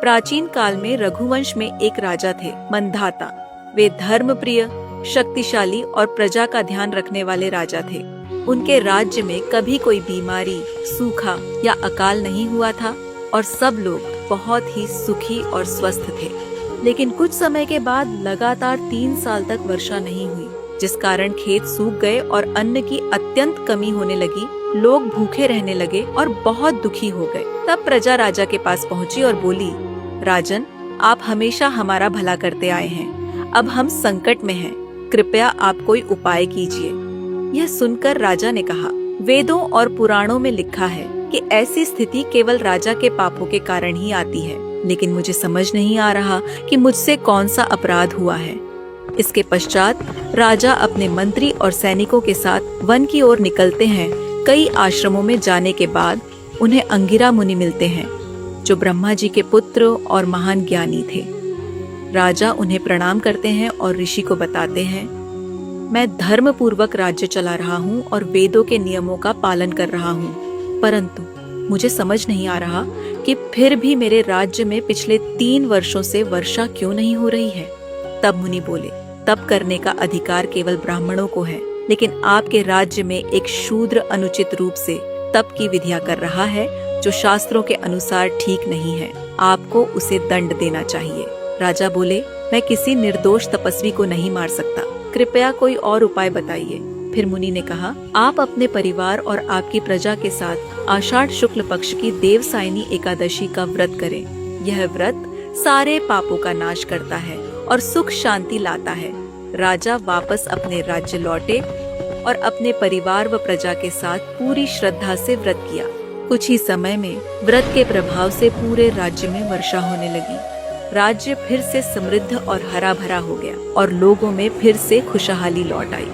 प्राचीन काल में रघुवंश में एक राजा थे, मंधाता। वे धर्मप्रिय, शक्तिशाली और प्रजा का ध्यान रखने वाले राजा थे। उनके राज्य में कभी कोई बीमारी, सूखा या अकाल नहीं हुआ था और सब लोग बहुत ही सुखी और स्वस्थ थे। लेकिन कुछ समय के बाद लगातार 3 साल तक वर्षा नहीं हुई, जिस कारण खेत सूख गए और अन्न की अत्यंत कमी होने लगी। लोग भूखे रहने लगे और बहुत दुखी हो गए। तब प्रजा राजा के पास पहुंची और बोली, राजन, आप हमेशा हमारा भला करते आए हैं, अब हम संकट में हैं, कृपया आप कोई उपाय कीजिए। यह सुनकर राजा ने कहा, वेदों और पुराणों में लिखा है कि ऐसी स्थिति केवल राजा के पापों के कारण ही आती है, लेकिन मुझे समझ नहीं आ रहा कि मुझसे कौन सा अपराध हुआ है। इसके पश्चात राजा अपने मंत्री और सैनिकों के साथ वन की ओर निकलते हैं। कई आश्रमों में जाने के बाद उन्हें अंगिरा मुनि मिलते हैं, जो ब्रह्मा जी के पुत्र और महान ज्ञानी थे। राजा उन्हें प्रणाम करते हैं और ऋषि को बताते हैं, मैं धर्म पूर्वक राज्य चला रहा हूँ और वेदों के नियमों का पालन कर रहा हूँ, परंतु मुझे समझ नहीं आ रहा कि फिर भी मेरे राज्य में पिछले 3 वर्षों से वर्षा क्यों नहीं हो रही है। तब मुनि बोले, तप करने का अधिकार केवल ब्राह्मणों को है, लेकिन आपके राज्य में एक शूद्र अनुचित रूप से तप की विधियां कर रहा है, जो शास्त्रों के अनुसार ठीक नहीं है। आपको उसे दंड देना चाहिए। राजा बोले, मैं किसी निर्दोष तपस्वी को नहीं मार सकता, कृपया कोई और उपाय बताइए। फिर मुनि ने कहा, आप अपने परिवार और आपकी प्रजा के साथ आषाढ़ शुक्ल पक्ष की देवसायनी एकादशी का व्रत करें। यह व्रत सारे पापों का नाश करता है और सुख शांति लाता है। राजा वापस अपने राज्य लौटे और अपने परिवार व प्रजा के साथ पूरी श्रद्धा से व्रत किया। कुछ ही समय में व्रत के प्रभाव से पूरे राज्य में वर्षा होने लगी। राज्य फिर से समृद्ध और हरा भरा हो गया और लोगों में फिर से खुशहाली लौट आई।